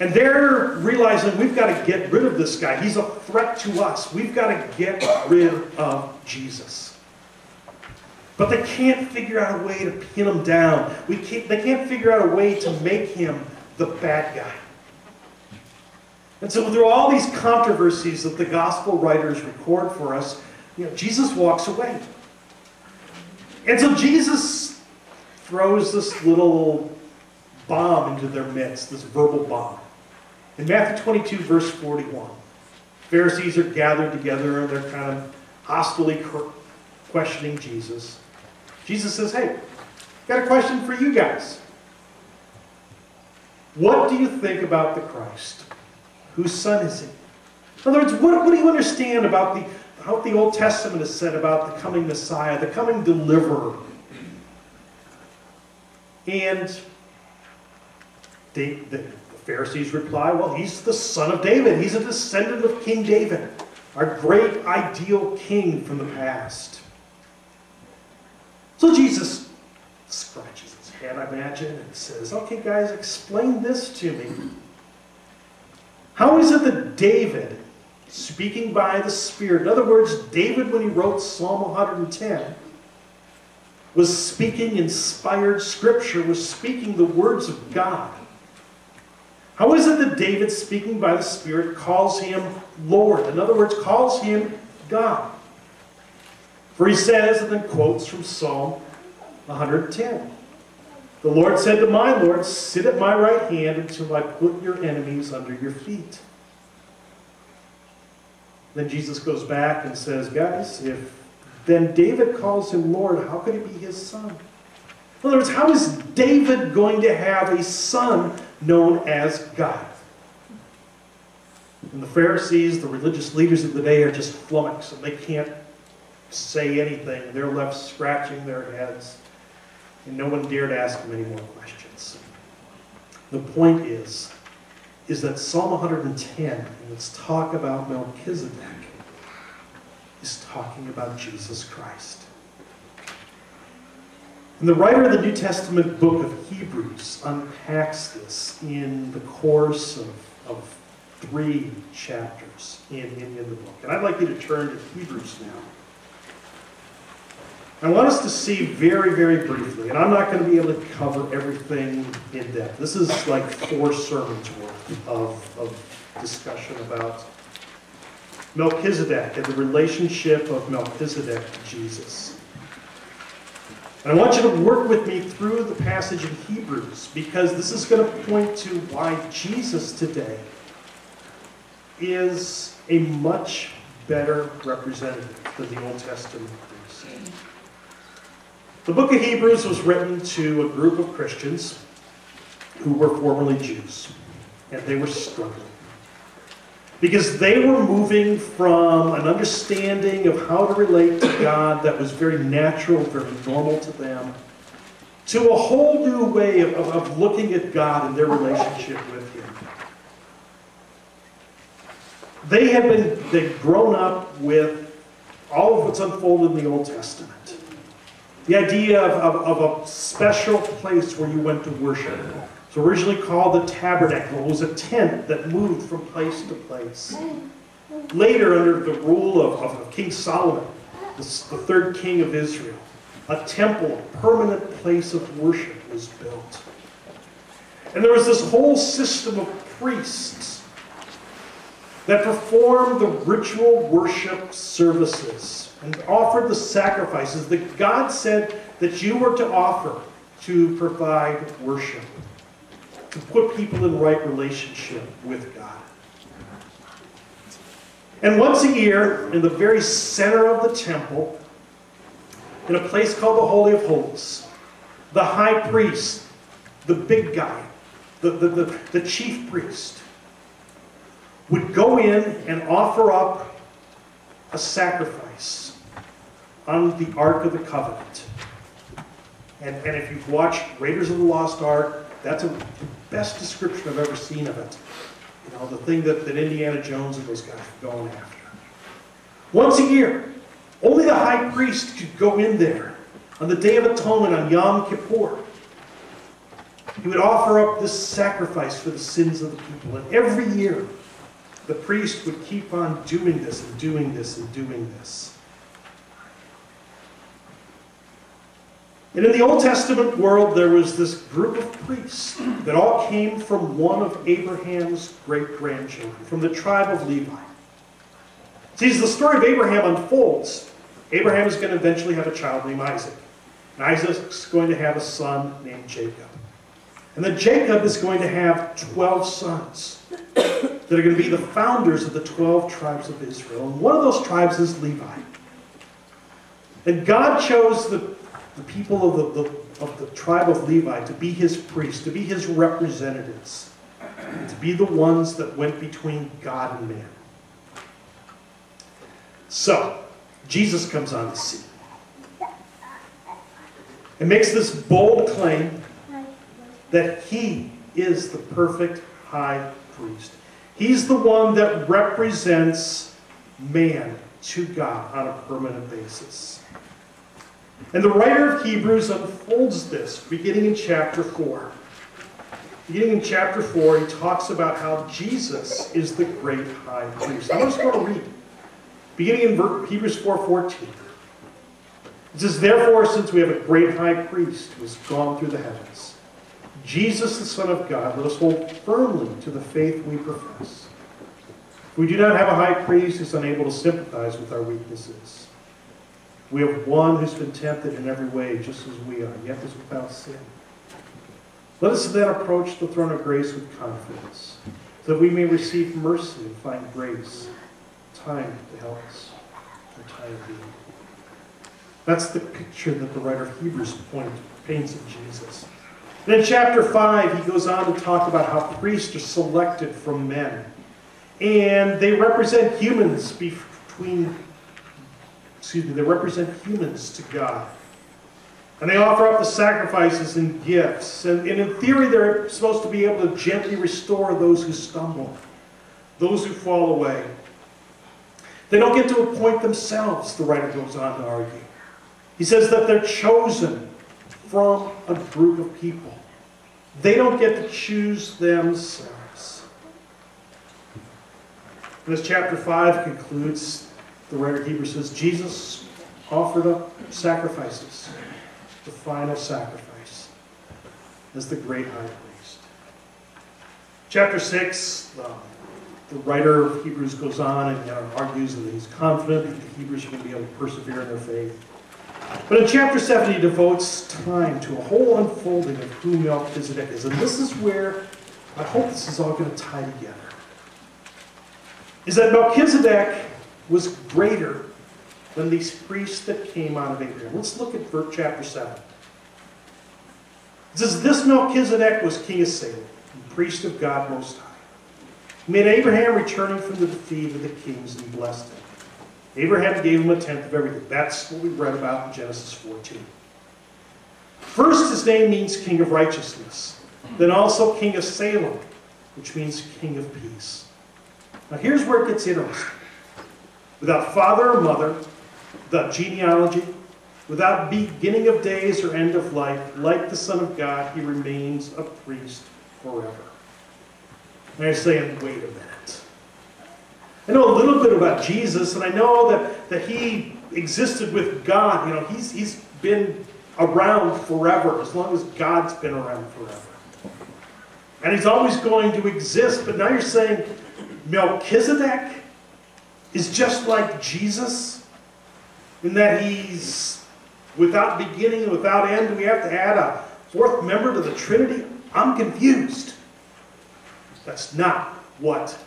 And they're realizing we've got to get rid of this guy. He's a threat to us. We've got to get rid of Jesus. But they can't figure out a way to pin him down. They can't figure out a way to make him the bad guy. And so through all these controversies that the gospel writers record for us, Jesus walks away. And so Jesus throws this little bomb into their midst, this verbal bomb. In Matthew 22, verse 41, Pharisees are gathered together and they're kind of hostilely questioning Jesus. Jesus says, hey, got a question for you guys. What do you think about the Christ? Whose son is he? In other words, what do you understand about how the Old Testament has said about the coming Messiah, the coming deliverer? And the Pharisees reply, well, he's the son of David. He's a descendant of King David, our great ideal king from the past. So Jesus scratches his head, I imagine, and says, okay, guys, explain this to me. How is it that David, speaking by the Spirit, in other words, David, when he wrote Psalm 110, was speaking inspired scripture, was speaking the words of God? How is it that David, speaking by the Spirit, calls him Lord? In other words, calls him God. For he says, and then quotes from Psalm 110, the Lord said to my Lord, sit at my right hand until I put your enemies under your feet. Then Jesus goes back and says, guys, if then David calls him Lord, how could he be his son? In other words, how is David going to have a son known as God? And the Pharisees, the religious leaders of the day, are just flummoxed, and they can't say anything. They're left scratching their heads, and no one dared ask them any more questions. The point is that Psalm 110, and its talk about Melchizedek, is talking about Jesus Christ. And the writer of the New Testament book of Hebrews unpacks this in the course of 3 chapters in the book. And I'd like you to turn to Hebrews now. I want us to see very, very briefly, and I'm not going to be able to cover everything in depth. This is like 4 sermons worth of discussion about Melchizedek and the relationship of Melchizedek to Jesus. And I want you to work with me through the passage in Hebrews, because this is going to point to why Jesus today is a much better representative than the Old Testament priest. The book of Hebrews was written to a group of Christians who were formerly Jews, and they were struggling. Because they were moving from an understanding of how to relate to God that was very natural, very normal to them, to a whole new way of looking at God and their relationship with Him. They'd grown up with all of what's unfolded in the Old Testament. The idea of a special place where you went to worship. It's originally called the tabernacle. It was a tent that moved from place to place. Later, under the rule of King Solomon, the 3rd king of Israel, a temple, a permanent place of worship was built. And there was this whole system of priests that performed the ritual worship services and offered the sacrifices that God said that you were to offer to provide worship, to put people in right relationship with God. And once a year, in the very center of the temple, in a place called the Holy of Holies, the high priest, the big guy, the chief priest, would go in and offer up a sacrifice on the Ark of the Covenant. And if you've watched Raiders of the Lost Ark, that's the best description I've ever seen of it. You know, the thing that Indiana Jones and those guys were going after. Once a year, only the high priest could go in there on the Day of Atonement on Yom Kippur He would offer up this sacrifice for the sins of the people. And every year, the priest would keep on doing this and doing this and doing this. And in the Old Testament world, there was this group of priests that all came from one of Abraham's great-grandchildren, from the tribe of Levi. See, as the story of Abraham unfolds, Abraham is going to eventually have a child named Isaac. And Isaac's going to have a son named Jacob. And then Jacob is going to have 12 sons that are going to be the founders of the 12 tribes of Israel. And one of those tribes is Levi. And God chose the people of the tribe of Levi to be his priests, to be his representatives, and to be the ones that went between God and man. So, Jesus comes on the scene and makes this bold claim that he is the perfect high priest. He's the one that represents man to God on a permanent basis. And the writer of Hebrews unfolds this beginning in chapter 4. Beginning in chapter 4, he talks about how Jesus is the great high priest. I want us to read. Beginning in Hebrews 4:14. It says, "Therefore, since we have a great high priest who has gone through the heavens, Jesus, the Son of God, let us hold firmly to the faith we profess. We do not have a high priest who is unable to sympathize with our weaknesses. We have one who's been tempted in every way, just as we are, yet is without sin. Let us then approach the throne of grace with confidence, so that we may receive mercy and find grace, time to help us, in time of need." That's the picture that the writer of Hebrews paints of Jesus. And in chapter 5, he goes on to talk about how priests are selected from men. And they represent humans they represent humans to God. And they offer up the sacrifices and gifts. And in theory, they're supposed to be able to gently restore those who stumble, those who fall away. They don't get to appoint themselves, the writer goes on to argue. He says that they're chosen from a group of people. They don't get to choose themselves. And as chapter 5 concludes, the writer of Hebrews says, Jesus offered up sacrifices, the final sacrifice, as the great high priest. Chapter 6, the writer of Hebrews goes on and argues that he's confident that the Hebrews are going to be able to persevere in their faith. But in chapter 7, he devotes time to a whole unfolding of who Melchizedek is. And this is where I hope this is all going to tie together. Is that Melchizedek was greater than these priests that came out of Abraham. Let's look at chapter 7. It says, "This Melchizedek was king of Salem, and priest of God Most High. He made Abraham returning from the defeat of the kings and blessed him. Abraham gave him a tenth of everything." That's what we read about in Genesis 14. First, his name means king of righteousness. Then also king of Salem, which means king of peace. Now here's where it gets interesting. Without father or mother, without genealogy, without beginning of days or end of life, like the Son of God, he remains a priest forever. And you're saying, wait a minute. I know a little bit about Jesus, and I know that he existed with God. You know, he's been around forever, as long as God's been around forever. And he's always going to exist. But now you're saying Melchizedek is just like Jesus, in that he's without beginning and without end. Do we have to add a fourth member to the Trinity? I'm confused. That's not what